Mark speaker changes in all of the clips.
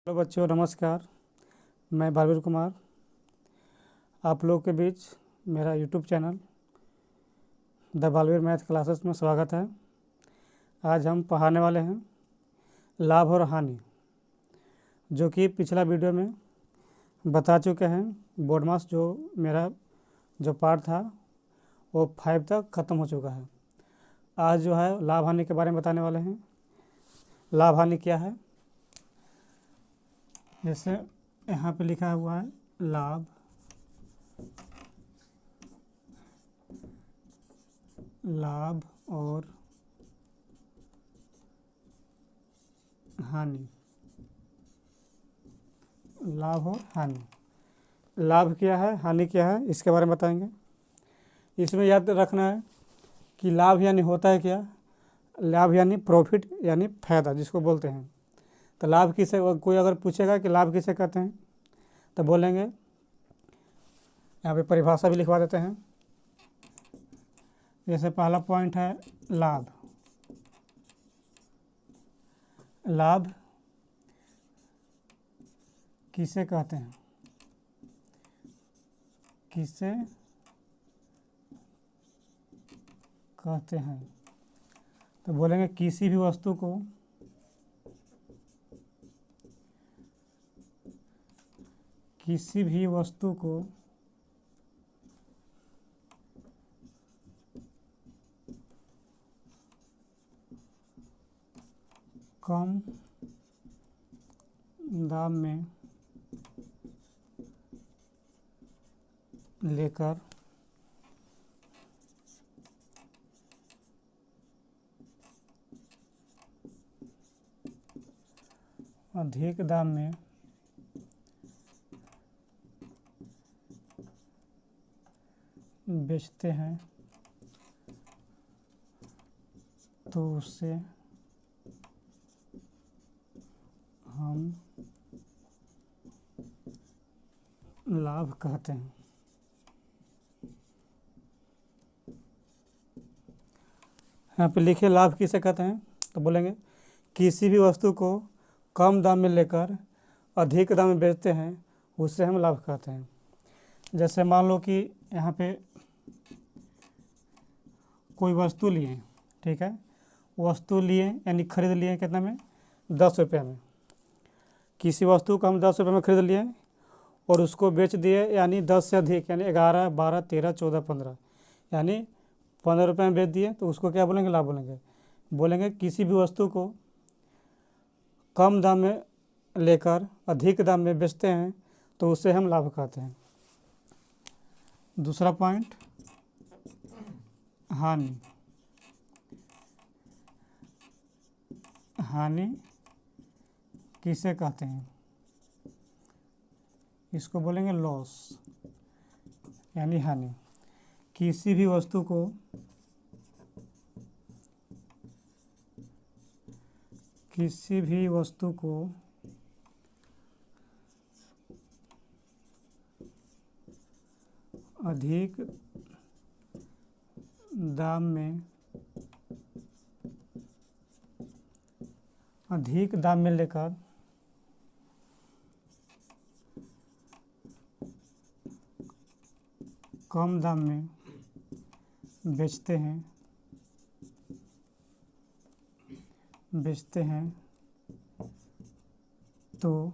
Speaker 1: Hello बच्चों, नमस्कार। मैं बालवीर कुमार आप लोग के बीच मेरा YouTube channel the Baalveer math classes में स्वागत है। आज हम पढ़ाने वाले हैं लाभ और हानि, जो कि पिछला वीडियो में बता चुके हैं। बोर्ड मास जो मेरा पार्ट था वो 5 तक ख़त्म हो चुका है। आज जो है लाभ हानि के बारे में बताने वाले हैं। लाभ हानि क्या है, जैसे यहाँ पे लिखा हुआ है लाभ, लाभ और हानि। लाभ और हानि, लाभ क्या है, हानि क्या है, इसके बारे में बताएंगे। इसमें याद रखना है कि लाभ यानी होता है क्या। लाभ यानी प्रॉफिट यानी फायदा जिसको बोलते हैं। तो लाभ किसे, कोई अगर पूछेगा कि लाभ किसे कहते हैं तो बोलेंगे, यहाँ पे परिभाषा भी लिखवा देते हैं। जैसे पहला पॉइंट है लाभ। लाभ किसे कहते हैं, किसे कहते हैं तो बोलेंगे किसी भी वस्तु को कम दाम में लेकर अधिक दाम में बेचते हैं तो उससे हम लाभ कहते हैं। यहाँ पे लिखे लाभ किसे कहते हैं तो बोलेंगे किसी भी वस्तु को कम दाम में लेकर अधिक दाम में बेचते हैं उससे हम लाभ कहते हैं। जैसे मान लो कि यहाँ पे कोई वस्तु लिए, ठीक है, वस्तु लिए यानी खरीद लिए कितना में, 10 रुपये में। किसी वस्तु को हम 10 रुपये में खरीद लिए और उसको बेच दिए यानी 10 से अधिक यानी 11, 12, 13, 14, 15 यानी 15 रुपये में बेच दिए तो उसको क्या बोलेंगे, लाभ बोलेंगे। बोलेंगे किसी भी वस्तु को कम दाम में लेकर अधिक दाम में बेचते हैं तो उसे हम लाभ कहते हैं। दूसरा पॉइंट हानि। हानि किसे कहते हैं, इसको बोलेंगे लॉस यानी हानि। किसी भी वस्तु को अधिक दाम में लेकर कम दाम में बेचते हैं तो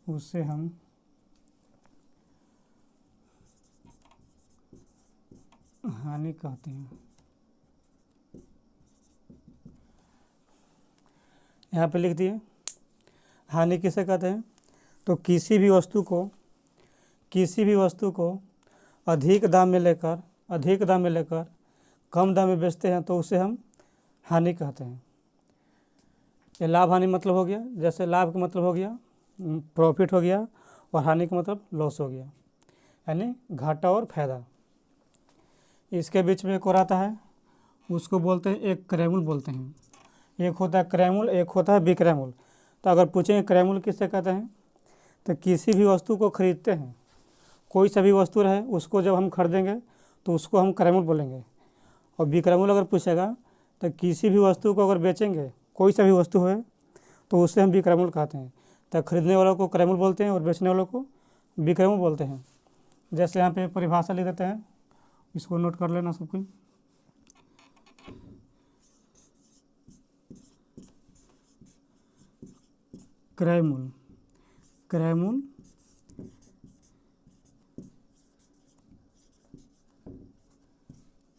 Speaker 1: उसे हम हानि कहते हैं। यहाँ पे लिख दिए हानि किसे कहते हैं तो किसी भी वस्तु को अधिक दाम में लेकर कम दाम में बेचते हैं तो उसे हम हानि कहते हैं। ये लाभ हानि मतलब हो गया। जैसे लाभ का मतलब हो गया प्रॉफिट हो गया और हानि का मतलब लॉस हो गया यानी घाटा और फायदा। इसके बीच में एक और आता है, उसको बोलते हैं एक क्रैमुल बोलते हैं। एक होता है क्रैमुल, एक होता है विक्रैमुल। तो अगर पूछेंगे क्रैमुल किससे कहते हैं तो किसी भी वस्तु को खरीदते हैं, कोई सा भी वस्तु रहे उसको जब हम खरीदेंगे तो उसको हम क्रैमुल बोलेंगे। और विक्रैमुल अगर पूछेगा तो किसी भी वस्तु को अगर बेचेंगे, कोई सा भी वस्तु है तो उससे हम विक्रयमूल कहते हैं। तो खरीदने वालों को क्रयमूल बोलते हैं और बेचने वालों को विक्रयमूल बोलते हैं। जैसे यहाँ पे परिभाषा लिख देते हैं, इसको नोट कर लेना सब कोई। क्रयमूल, क्रयमूल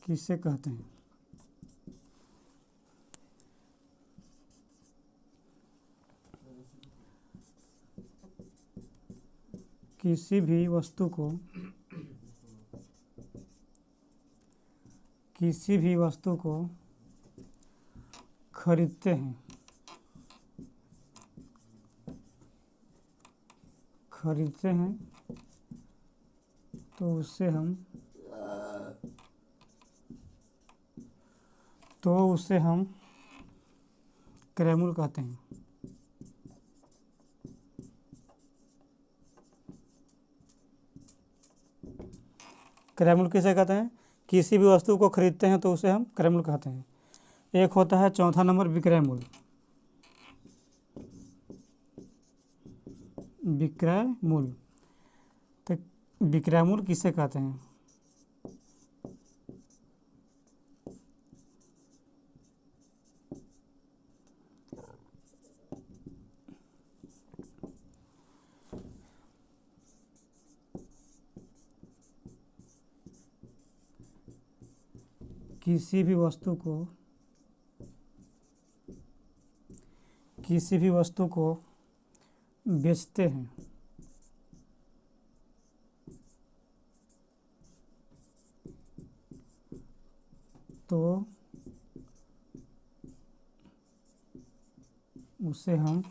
Speaker 1: किसे कहते हैं? किसी भी वस्तु को, किसी भी वस्तु को खरीदते हैं, खरीदते हैं तो उससे हम क्रयमूल कहते हैं। क्रयमूल किसे कहते हैं? किसी भी वस्तु को खरीदते हैं तो उसे हम क्रयमूल कहते हैं। एक होता है चौथा नंबर विक्रयमूल। विक्रयमूल, तो विक्रयमूल किसे कहते हैं? किसी भी वस्तु को बेचते हैं तो उसे हम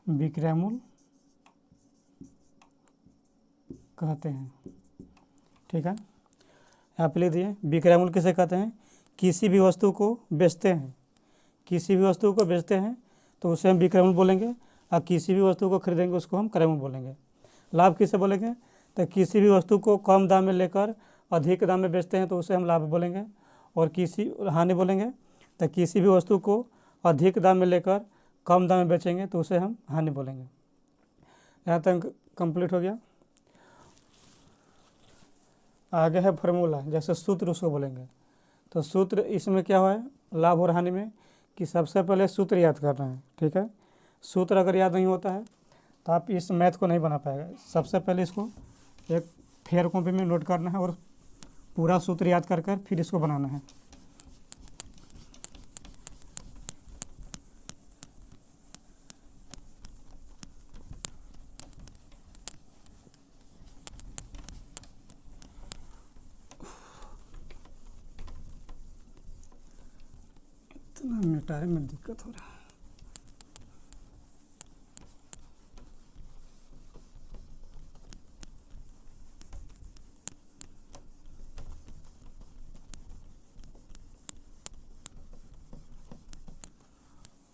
Speaker 1: विक्रयमूल कहते हैं। ठीक है, यहाँ पे लिख दिए विक्रयमूल किसे कहते हैं? किसी भी वस्तु को बेचते हैं, किसी भी वस्तु को बेचते हैं तो उसे हम विक्रयमूल बोलेंगे, और किसी भी वस्तु को खरीदेंगे उसको हम क्रयमूल बोलेंगे। लाभ किसे बोलेंगे? तो किसी भी वस्तु को कम दाम में लेकर अधिक दाम में बेचते हैं तो उसे हम लाभ बोलेंगे, और किसी हानि बोलेंगे तो किसी भी वस्तु को अधिक दाम में लेकर कम दाम में बेचेंगे तो उसे हम हानि बोलेंगे। यहाँ तक कंप्लीट हो गया। आगे है फार्मूला, जैसे सूत्र उसको बोलेंगे। तो सूत्र इसमें क्या हुआ है लाभ और हानि में, कि सबसे पहले सूत्र याद करना है। ठीक है, सूत्र अगर याद नहीं होता है तो आप इस मैथ को नहीं बना पाएगा। सबसे पहले इसको एक फेयर कॉपी में नोट करना है और पूरा सूत्र याद कर कर फिर इसको बनाना है। इतना मिटाने में दिक्कत हो रहा है।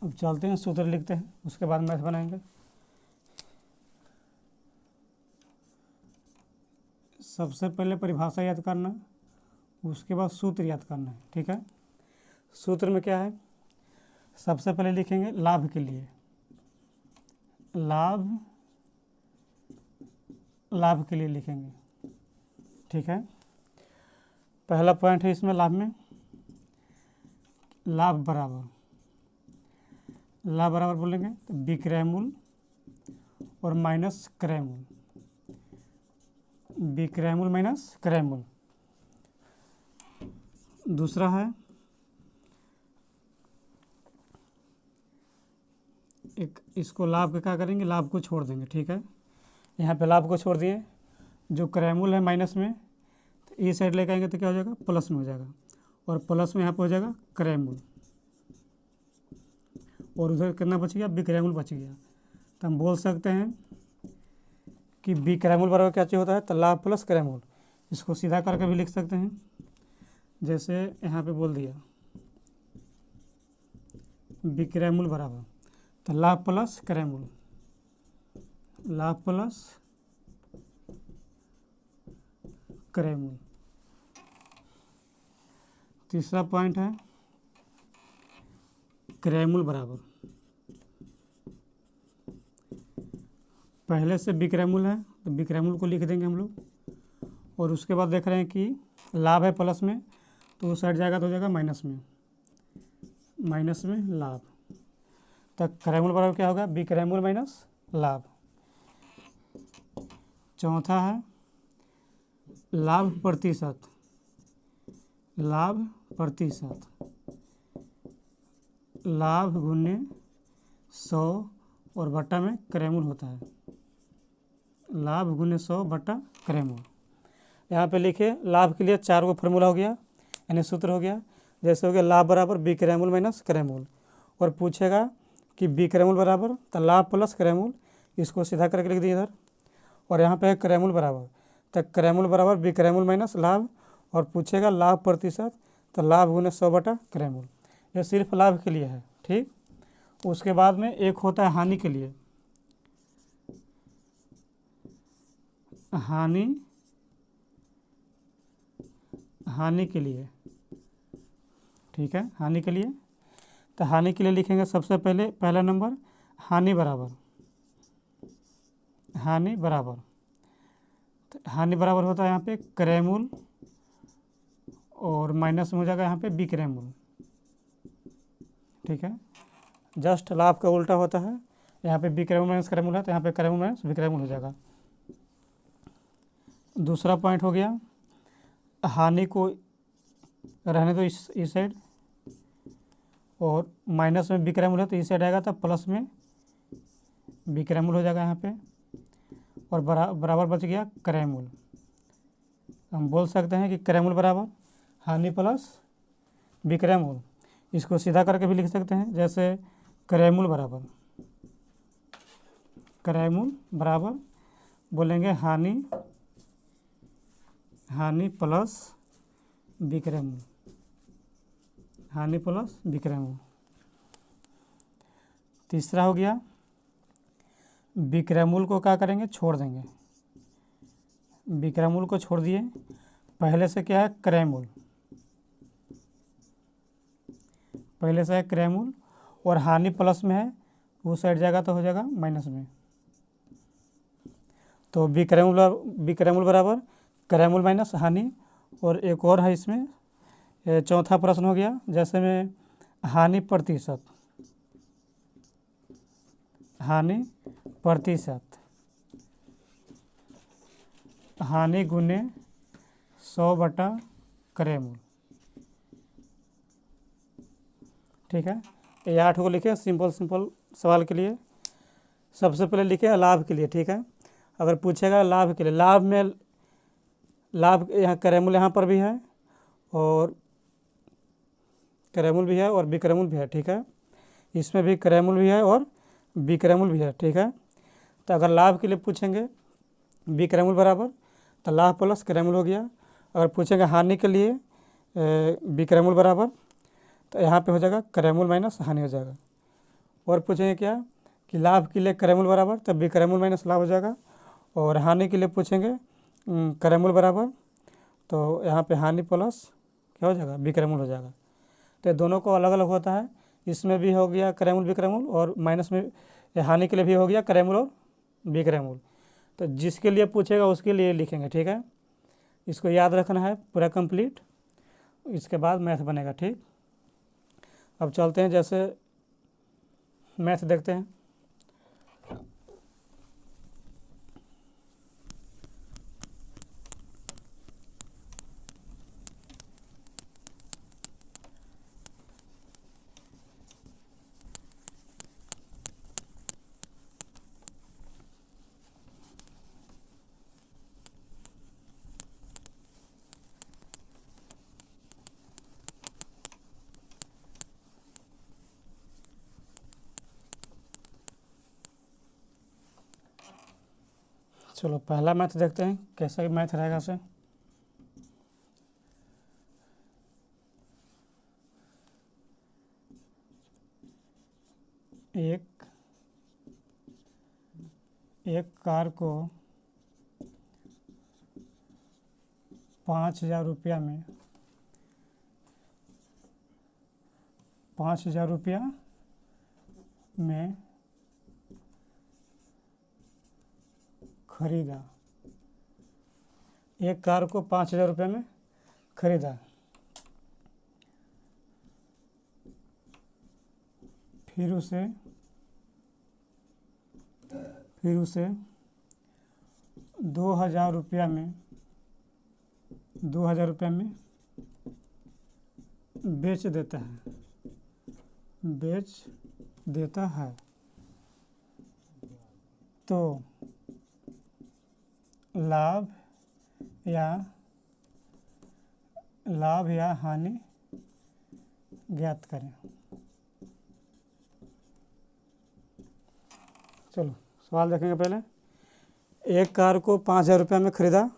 Speaker 1: अब चलते हैं सूत्र लिखते हैं, उसके बाद मैथ बनाएंगे। सबसे पहले परिभाषा याद करना, उसके बाद सूत्र याद करना है। ठीक है, सूत्र में क्या है, सबसे पहले लिखेंगे लाभ के लिए, लाभ के लिए लिखेंगे। ठीक है, पहला पॉइंट है इसमें लाभ में, लाभ बराबर बोलेंगे तो विक्रयमूल और माइनस क्रयमूल, विक्रयमूल माइनस क्रयमूल। दूसरा है एक, इसको लाभ का क्या करेंगे, लाभ को छोड़ देंगे। ठीक है, यहाँ पे लाभ को छोड़ दिए, जो क्रयमूल है माइनस में, तो इस साइड लेकर आएंगे तो क्या हो जाएगा, प्लस में हो जाएगा, और प्लस में यहाँ पे हो जाएगा क्रयमूल, और उधर कितना बच गया, विक्रयमूल बच गया। तो हम बोल सकते हैं कि विक्रयमूल बराबर क्या चाहिए होता है, तो लाभ प्लस क्रयमूल। इसको सीधा करके भी लिख सकते हैं, जैसे यहाँ पे बोल दिया विक्रयमूल बराबर तो लाभ प्लस क्रयमूल, लाभ प्लस क्रयमूल। तीसरा पॉइंट है क्रैमूल बराबर। पहले से बिक्रैमूल है तो बिक्रैमूल को लिख देंगे हम लोग, और उसके बाद देख रहे हैं कि लाभ है प्लस में, तो उस साइड जाएगा तो हो जाएगा माइनस में, माइनस में लाभ। तो क्रैमूल बराबर क्या होगा, बिक्रैमूल माइनस लाभ। चौथा है लाभ प्रतिशत, लाभ प्रतिशत, लाभ गुने 100 और बट्टा में क्रैमूल होता है, लाभ गुने 100 बट्टा क्रैमूल। यहाँ पे लिखिए लाभ के लिए 4 गो फार्मूला हो गया, यानी सूत्र हो गया। जैसे हो गया लाभ बराबर बिक्रैमूल माइनस क्रैमूल, और पूछेगा कि बिक्रैमूल बराबर तो लाभ प्लस क्रैमूल, इसको सीधा करके लिख दिए इधर। और यहाँ पे है क्रैमूल बराबर, तो क्रैमूल बराबर बिक्रैमूल माइनस लाभ, और पूछेगा लाभ प्रतिशत तो लाभ गुने 100 बटा क्रैमूल। ये सिर्फ लाभ के लिए है, ठीक। उसके बाद में एक होता है हानि के लिए, हानि, हानि के लिए, ठीक है। हानि के लिए, तो हानि के लिए लिखेंगे सबसे पहले पहला नंबर हानि बराबर, हानि बराबर, तो हानि बराबर होता है यहाँ पे क्रैमूल, और माइनस में हो जाएगा यहाँ पे बिक्रैमूल, ठीक है। जस्ट लाभ का उल्टा होता है, यहाँ पे बिक्रैमूल माइनस क्रैमूल है, तो यहाँ पे क्रैमूल माइनस बिक्रैमूल हो जाएगा। दूसरा पॉइंट हो गया हानि को रहने दो इस साइड, और माइनस में बिक्रैमूल है तो इस साइड आएगा तो प्लस में बिक्रैमूल हो जाएगा यहाँ पे, और बराबर बच गया क्रैमूल। हम बोल सकते हैं कि क्रैमूल बराबर हानि प्लस बिक्रैमूल। इसको सीधा करके भी लिख सकते हैं, जैसे क्रैमूल बराबर, क्रैमूल बराबर बोलेंगे हानि, हानि प्लस बिक्रैमूल, हानि प्लस बिक्रैमूल। तीसरा हो गया बिक्रैमूल को क्या करेंगे, छोड़ देंगे, बिक्रैमूल को छोड़ दिए, पहले से क्या है क्रैमूल, पहले से है क्रैमूल, और हानि प्लस में है, वो साइड जाएगा तो हो जाएगा माइनस में। तो बिक्रैमूल बराबर क्रैमूल माइनस हानि। और एक और है इसमें, चौथा प्रश्न हो गया, जैसे में हानि प्रतिशत, हानि प्रतिशत, हानि गुने 100 बटा क्रैमूल, ठीक है। ये 8 को लिखे सिंपल सिंपल सवाल के लिए। सबसे पहले लिखे लाभ के लिए, ठीक है। अगर पूछेगा लाभ के लिए, लाभ में लाभ यहाँ क्रैमूल यहाँ पर भी है, और क्रैमूल भी है और बिक्रैमूल भी है, ठीक है। इसमें भी क्रैमूल भी है और बिक्रैमूल भी है, ठीक है। तो अगर लाभ के लिए पूछेंगे बिक्रैमूल बराबर तो लाभ प्लस क्रैमूल हो गया। अगर पूछेंगे हानि के लिए बिक्रैमूल बराबर, तो यहाँ पे हो जाएगा क्रैमूल माइनस हानि हो जाएगा। और पूछेंगे क्या कि लाभ के लिए क्रैमूल बराबर, तो बिक्रैमूल माइनस लाभ हो जाएगा। और हानि के लिए पूछेंगे क्रैमूल बराबर, तो यहाँ पे हानि प्लस क्या हो जाएगा, बिक्रैमूल हो जाएगा। तो दोनों को अलग अलग होता है, इसमें भी हो गया क्रैमूल बिक्रैमूल, और माइनस में हानि के लिए भी हो गया क्रैमूल और बिक्रैमूल। तो जिसके लिए पूछेगा उसके लिए लिखेंगे, ठीक है। इसको याद रखना है पूरा कंप्लीट, इसके बाद मैथ बनेगा, ठीक। अब चलते हैं, जैसे मैथ देखते हैं। चलो पहला मैथ देखते हैं कैसा मैथ रहेगा से। एक कार को 5,000 रुपया में 5,000 रुपया में खरीदा। एक कार को 5,000 रुपये में खरीदा। फिर उसे 2,000 रुपया में बेच देता है तो लाभ या हानि ज्ञात करें। चलो सवाल देखेंगे। पहले एक कार को 5,000 रुपये में खरीदा,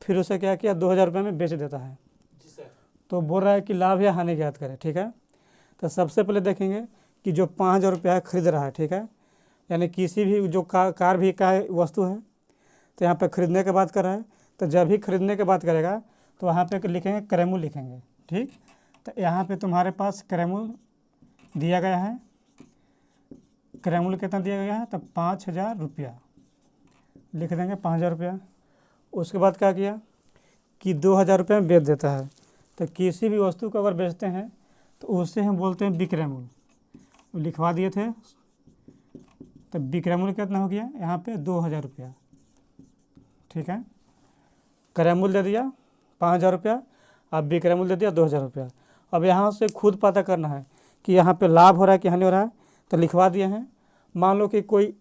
Speaker 1: फिर उसे क्या किया 2,000 रुपये में बेच देता है। तो बोल रहा है कि लाभ या हानि ज्ञात करें। ठीक है, तो सबसे पहले देखेंगे कि जो 5,000 रुपया खरीद रहा है, ठीक है, यानी किसी भी जो कार भी का वस्तु है, तो यहाँ पे खरीदने के बाद कर रहा है, तो जब भी खरीदने के बाद करेगा तो वहाँ पे लिखेंगे क्रय मूल्य लिखेंगे। ठीक, तो यहाँ पे तुम्हारे पास क्रय मूल्य दिया गया है। क्रय मूल्य कितना दिया गया है, तो 5,000 रुपया लिख देंगे, 5,000 रुपया। उसके बाद क्या किया कि 2,000 रुपये में बेच देता है। तो किसी भी वस्तु को अगर बेचते हैं तो उससे हम बोलते हैं विक्रय मूल्य। लिखवा दिए थे, तो विक्रय मूल्य कितना हो गया यहाँ पे 2,000 रुपया। ठीक है, क्रय मूल्य दे दिया 5,000 रुपया, अब विक्रय मूल्य दे दिया 2,000 रुपया। अब यहाँ से खुद पता करना है कि यहाँ पे लाभ हो रहा है कि हानि हो रहा है। तो लिखवा दिए हैं। मान लो कि कोई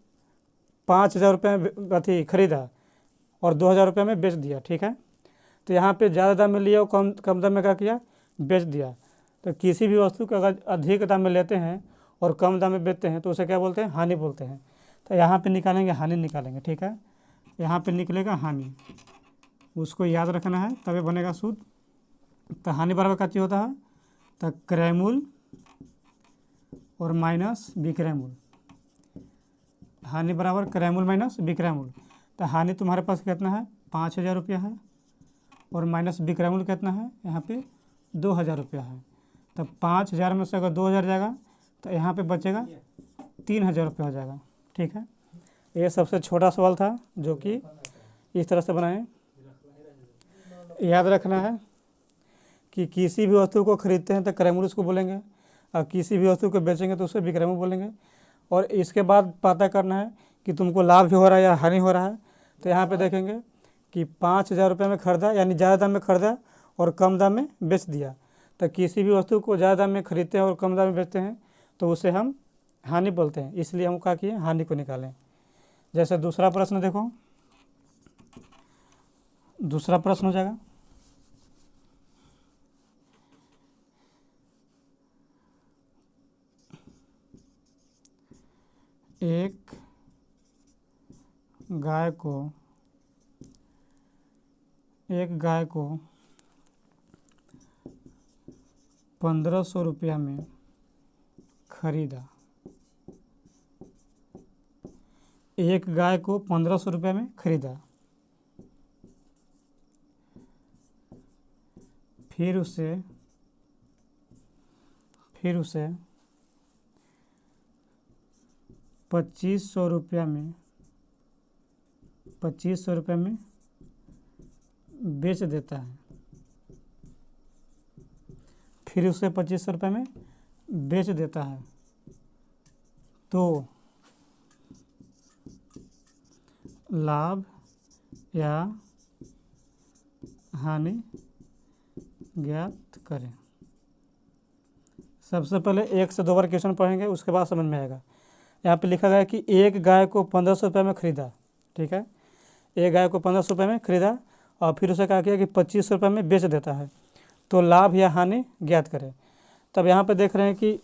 Speaker 1: 5,000 रुपये में खरीदा और 2,000 रुपये में बेच दिया। ठीक है, तो यहाँ पे ज़्यादा दाम में लिया और कम दाम में क्या किया, बेच दिया। तो किसी भी वस्तु को अगर अधिक दाम में लेते हैं और कम दाम में बेचते हैं तो उसे क्या बोलते हैं, हानि बोलते हैं। तो यहाँ पे निकालेंगे हानि निकालेंगे। ठीक है, यहाँ पे निकलेगा हानि, उसको याद रखना है तभी बनेगा सूत्र। तो हानि बराबर क्या चीज़ होता है, तो क्रय मूल्य और माइनस विक्रय मूल्य। हानि बराबर क्रय मूल्य माइनस विक्रय मूल्य। तो हानि तुम्हारे पास कितना है 5,000 रुपया है और माइनस विक्रय मूल्य कितना है यहाँ पे 2,000 रुपया है। तब 5,000 में से अगर 2,000 जाएगा तो यहाँ पे बचेगा 3,000 रुपया हो जाएगा। ठीक है, ये सबसे छोटा सवाल था जो कि इस तरह से बनाएं। याद रखना है कि किसी भी वस्तु को खरीदते हैं तो क्रय मूल्य उसको बोलेंगे, और किसी भी वस्तु को बेचेंगे तो उसे विक्रय मूल्य बोलेंगे। और इसके बाद पता करना है कि तुमको लाभ भी हो रहा है या हानि हो रहा है। तो यहाँ पे देखेंगे कि 5,000 रुपये में खरीदा, यानी ज़्यादा दाम में खरीदा और कम दाम में बेच दिया। तो किसी भी वस्तु को ज़्यादा दाम में खरीदते हैं और कम दाम में बेचते हैं तो उसे हम हानि बोलते हैं। इसलिए हम क्या किए, हानि को निकालें। जैसे दूसरा प्रश्न देखो, दूसरा प्रश्न हो जाएगा एक गाय को 1,500 रुपया में खरीदा। एक गाय को 1,500 रुपया में खरीदा, फिर उसे 2,500 रुपया में बेच देता है। फिर उसे 2,500 रुपये में बेच देता है तो लाभ या हानि ज्ञात करें। सबसे पहले 1 से 2 बार क्वेश्चन पढ़ेंगे, उसके बाद समझ में आएगा। यहाँ पे लिखा गया है कि एक गाय को 1,500 रुपये में खरीदा। ठीक है, एक गाय को 1,500 रुपये में खरीदा और फिर उसे क्या किया कि 2,500 रुपये में बेच देता है तो लाभ या हानि ज्ञात करें। तब यहाँ पे देख रहे हैं कि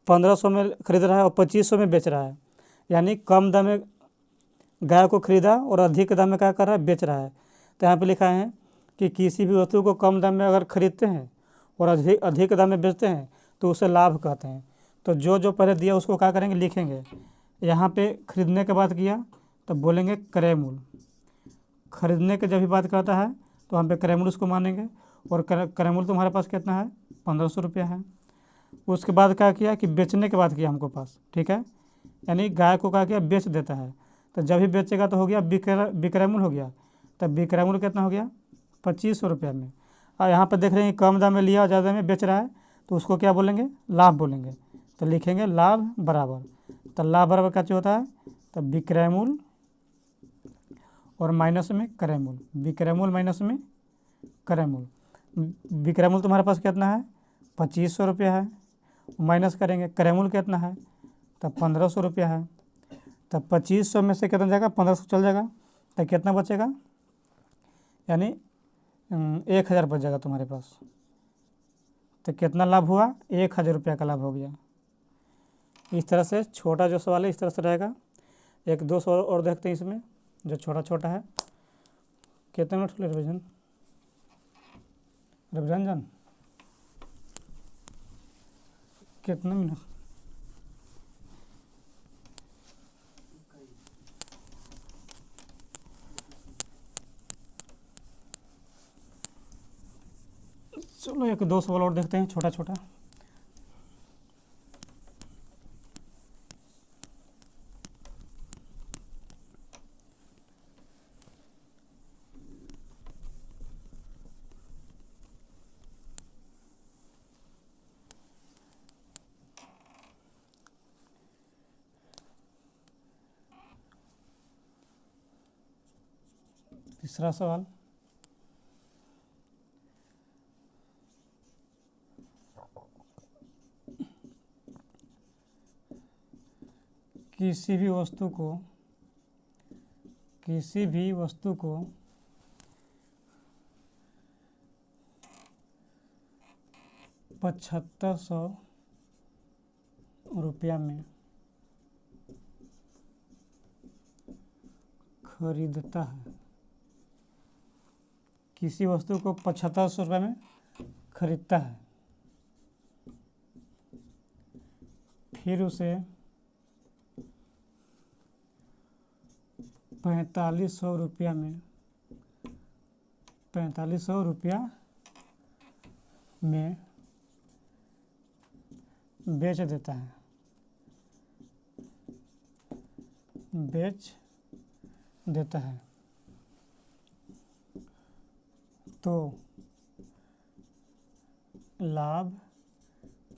Speaker 1: 1,500 में खरीद रहा है और 2,500 में बेच रहा है, यानी कम दाम में गाय को खरीदा और अधिक दाम में क्या कर रहा है, बेच रहा है। तो यहाँ पे लिखा है कि किसी भी वस्तु को कम दाम में अगर खरीदते हैं और अधिक दाम में बेचते हैं तो उसे लाभ कहते हैं। तो जो पहले दिया उसको क्या करेंगे, लिखेंगे। यहाँ पे खरीदने के बाद किया तो बोलेंगे क्रय मूल्य। खरीदने के जब भी बात करता है तो हम पे क्रय मूल्य उसको मानेंगे और क्रय मूल्य तुम्हारे पास कितना है 1,500 रुपया है। उसके बाद क्या किया कि बेचने के बाद किया हमको पास, ठीक है, यानी गाय को क्या किया बेच देता है। तो जब भी बेचेगा तो हो गया विक्रय मूल्य हो गया। तब विक्रय मूल्य कितना हो गया 2500 रुपये में। और यहाँ पर देख रहे हैं कम दाम में लिया और ज़्यादा में बेच रहा है, तो उसको क्या बोलेंगे लाभ बोलेंगे। तो लिखेंगे लाभ बराबर, तो लाभ बराबर क्या चीज़ होता है, तो विक्रय मूल्य और माइनस में क्रय मूल्य, विक्रय मूल्य माइनस में क्रय मूल्य। विक्रय मूल्य तुम्हारे पास कितना है 2500 रुपया है, माइनस करेंगे क्रय मूल्य कितना है तब 1500 रुपया है। तब 2500 में से कितना जाएगा 1500 चल जाएगा, तो कितना बचेगा, यानी 1000 बच जाएगा तुम्हारे पास। तो कितना लाभ हुआ 1000 रुपया का लाभ हो गया। इस तरह से छोटा जो सवाल है इस तरह से रहेगा। एक दो सवाल और देखते हैं इसमें जो छोटा छोटा है। कितने मिनट हुए रविरंजन कितने मिनट? चलो एक दो सवाल और देखते हैं छोटा छोटा। तीसरा सवाल, किसी भी वस्तु को 7500 रुपया में खरीदता है, किसी वस्तु को 7500 रुपये में खरीदता है, फिर उसे 4500 रुपया में 4500 रुपया में बेच देता है, तो लाभ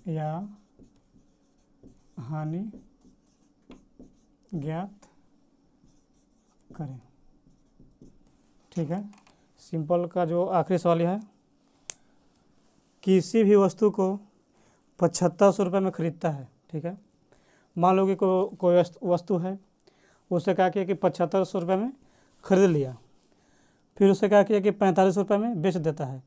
Speaker 1: या हानि ज्ञात करें। ठीक है, सिंपल का जो आखिरी सवाल है, किसी भी वस्तु को 7500 रुपये में खरीदता है। ठीक है, मान लो कि कोई वस्तु है, उससे क्या किया कि 7500 रुपये में खरीद लिया, फिर उससे क्या किया कि 4500 रुपये में बेच देता है।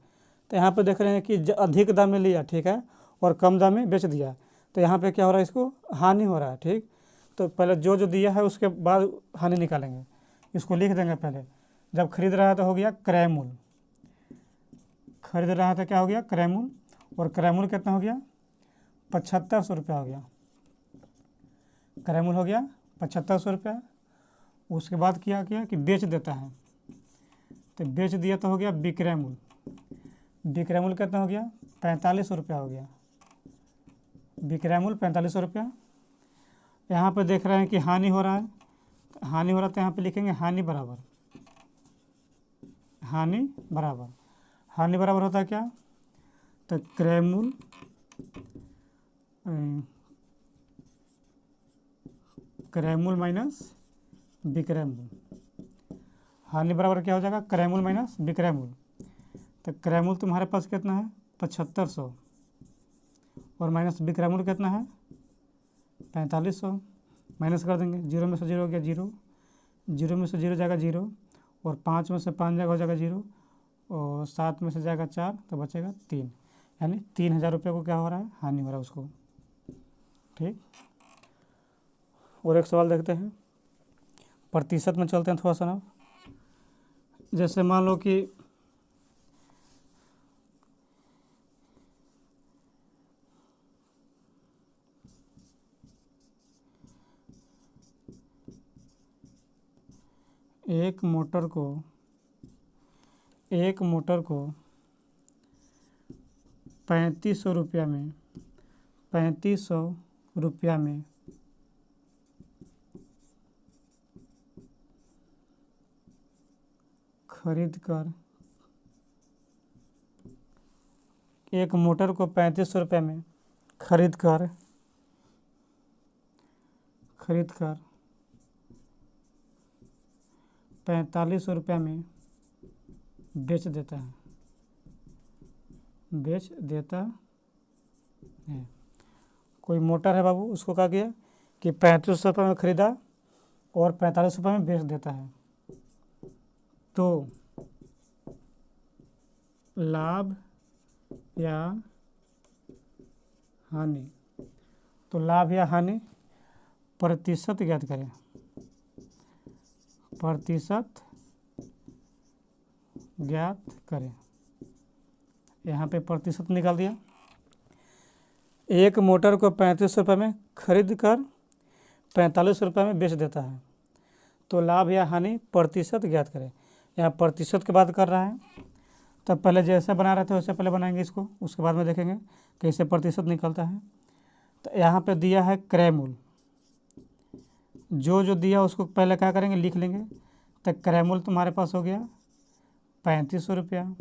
Speaker 1: तो यहाँ पे देख रहे हैं कि अधिक दाम में लिया, ठीक है, और कम दाम में बेच दिया, तो यहाँ पे क्या हो रहा है, इसको हानि हो रहा है। ठीक, तो पहले जो दिया है उसके बाद हानि निकालेंगे, इसको लिख देंगे। पहले जब खरीद रहा था हो गया क्रय मूल्य, खरीद रहा था क्या हो गया क्रय मूल्य, और क्रय मूल्य कितना हो गया 7500 रुपया हो गया, क्रय मूल्य हो गया 7500 रुपया। उसके बाद क्या किया कि बेच देता है, तो बेच दिया तो हो गया विक्रय मूल्य, विक्रय मूल्य कितना हो गया 4500 रुपया हो गया, विक्रय मूल्य 4500 रुपया। यहाँ पे देख रहे हैं कि हानि हो रहा है, हानि हो रहा है तो यहाँ पे लिखेंगे हानि बराबर, हानि बराबर होता है क्या, तो क्रय मूल्य माइनस विक्रय मूल्य। हानि बराबर क्या हो जाएगा क्रय मूल्य माइनस विक्रय मूल्य। तो क्रय मूल्य तुम्हारे पास कितना है 7500 और माइनस विक्रय मूल्य कितना है 4500, माइनस कर देंगे, 0 में से 0 हो गया 0, 0 में से 0 जाएगा 0, और 5 में से 5 जाएगा हो जाएगा 0, और 7 में से जाएगा 4, तो बचेगा 3, यानी 3000 रुपये को क्या हो रहा है हानि हो रहा है उसको। ठीक, और एक सवाल देखते हैं, प्रतिशत में चलते हैं थोड़ा सा ना। जैसे मान लो कि एक मोटर को 3500 रुपया में ₹3500 में खरीद कर, एक मोटर को ₹3500 में खरीद कर ₹4500 में बेच देता है, कोई मोटर है बाबू, उसको क्या किया कि ₹3500 में खरीदा और ₹4500 में बेच देता है, तो लाभ या हानि, लाभ या हानि प्रतिशत ज्ञात करें, यहाँ पे प्रतिशत निकाल दिया। एक मोटर को ₹3500 में खरीद कर ₹4500 में बेच देता है, तो लाभ या हानि प्रतिशत ज्ञात करें। यहाँ प्रतिशत की बात कर रहा है, तब पहले जैसे बना रहे थे वैसे पहले बनाएंगे इसको, उसके बाद में देखेंगे कैसे प्रतिशत निकलता है। तो यहाँ पे दिया है क्रय मूल्य, जो दिया उसको पहले क्या करेंगे, लिख लेंगे। तो क्रय मूल्य तुम्हारे पास हो गया ₹3500।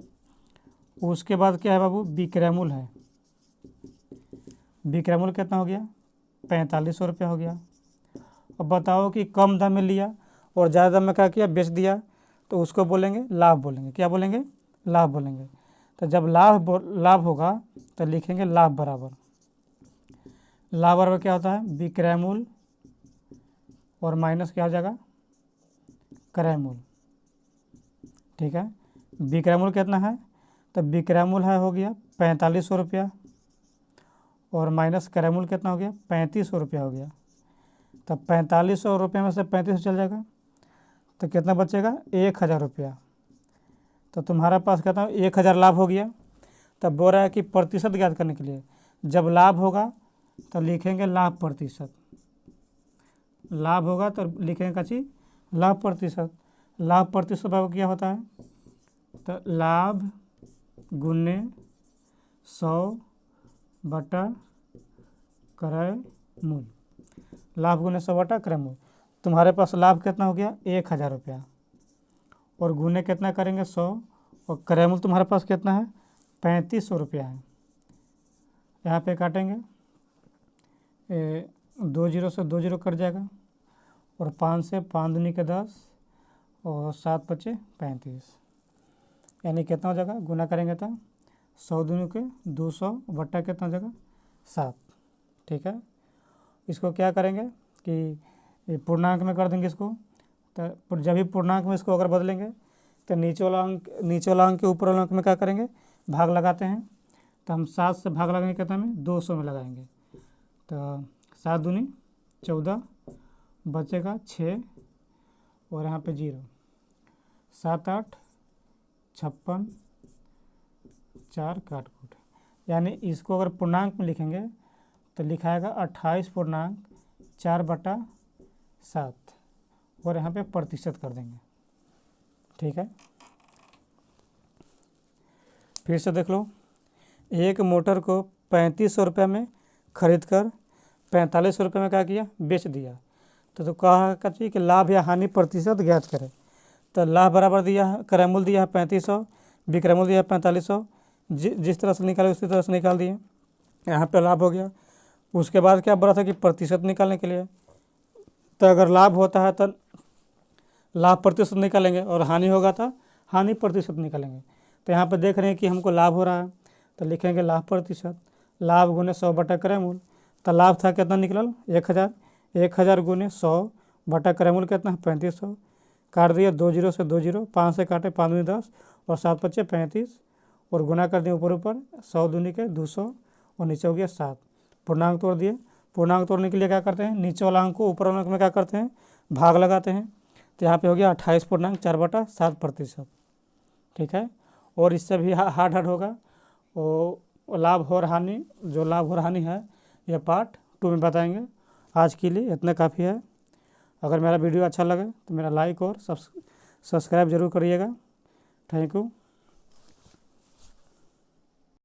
Speaker 1: उसके बाद क्या है बाबू, विक्रय मूल्य है। विक्रय मूल्य कितना हो गया, ₹4500 हो गया। अब बताओ कि कम दाम में लिया और ज़्यादा दाम में क्या किया, बेच दिया, तो उसको बोलेंगे लाभ बोलेंगे। क्या बोलेंगे, लाभ बोलेंगे। तो जब लाभ होगा तो लिखेंगे लाभ बराबर क्या होता है, विक्रय मूल्य और माइनस क्या हो जाएगा, क्रय मूल्य। ठीक है, विक्रय मूल्य कितना है, तो विक्रय मूल्य है हो गया ₹4500 और माइनस क्रय मूल्य कितना हो गया, ₹3500 हो गया। तब ₹4500 में से 3500 चल जाएगा तो कितना बचेगा, ₹1000। तो तुम्हारे पास कितना 1000 लाभ हो गया। तब बोल रहा है कि प्रतिशत ज्ञात करने के लिए जब लाभ होगा तो लिखेंगे लाभ प्रतिशत, लाभ होगा तो लिखेंगे का चीज लाभ प्रतिशत। लाभ प्रतिशत बाबू क्या होता है, तो लाभ गुने 100 बटा क्रय मूल्य, लाभ गुने 100 बटा क्रय मूल्य। तुम्हारे पास लाभ कितना हो गया, ₹1000 और गुने कितना करेंगे 100, और क्रय मूल्य तुम्हारे पास कितना है, ₹3500 है। यहाँ पे काटेंगे 2 जीरो से 2 जीरो कट जाएगा और 5 से 5 दूनी के 10 और 7 बचे 35, यानी कितना हो जाएगा, गुना करेंगे तो 100 दूनी के 200 बट्टा कितना हो जाएगा 7। ठीक है, इसको क्या करेंगे कि पूर्णांक में कर देंगे इसको। तो जब भी पूर्णांक में इसको अगर बदलेंगे तो नीचे वाला अंक के ऊपर वाला अंक में क्या करेंगे, भाग लगाते हैं। तो हम 7 से भाग लगाएंगे कितना में, 200 में लगाएंगे। तो 7 दूनी 14 बचेगा 6 और यहाँ पे 0, 7 8 56 4 काट कूट, यानी इसको अगर पूर्णांक में लिखेंगे तो लिखाएगा 28.4/7 और यहाँ पे प्रतिशत कर देंगे। ठीक है, फिर से देख लो, एक मोटर को ₹3500 में खरीद कर ₹4500 में क्या किया, बेच दिया। तो कहा चाहिए कि लाभ या हानि प्रतिशत ज्ञात करें। तो लाभ बराबर दिया है, क्रय मूल्य दिया है 3500, विक्रय मूल्य दिया है 4500, जिस तरह से निकाले उसी तरह से निकाल दिए। यहाँ पे लाभ हो गया। उसके बाद क्या बोला था कि प्रतिशत निकालने के लिए, तो अगर लाभ होता है तो लाभ प्रतिशत निकालेंगे और हानि होगा तो हानि प्रतिशत निकालेंगे। तो यहाँ पे देख रहे हैं कि हमको लाभ हो रहा है तो लिखेंगे लाभ प्रतिशत, लाभ गुने 100 बटा क्रय मूल्य। तो लाभ था कितना निकलल, 1000, 1000 गुने 100 बटा क्रय मूल्य कितना है 3500, काट दिया 2 जीरो से 2 जीरो, 5 से काटे 5 दूनी 10 और 7 बचे 35 और गुना कर दिए ऊपर 100 दूनी के 200 और नीचे हो गया 7। पूर्णांक तोड़ दिए। पूर्णांक तोड़ने के लिए क्या करते हैं, नीचे वाला अंक को ऊपर वाला अंक में क्या करते हैं, भाग लगाते हैं। तो यहाँ पे हो गया 28.4/7%। ठीक है, और इससे भी हार्ड होगा। और लाभ और हानि, जो लाभ और हानि है यह पार्ट 2 में बताएंगे। आज के लिए इतना काफ़ी है। अगर मेरा वीडियो अच्छा लगे तो मेरा लाइक और सब्सक्राइब जरूर करिएगा। Thank you.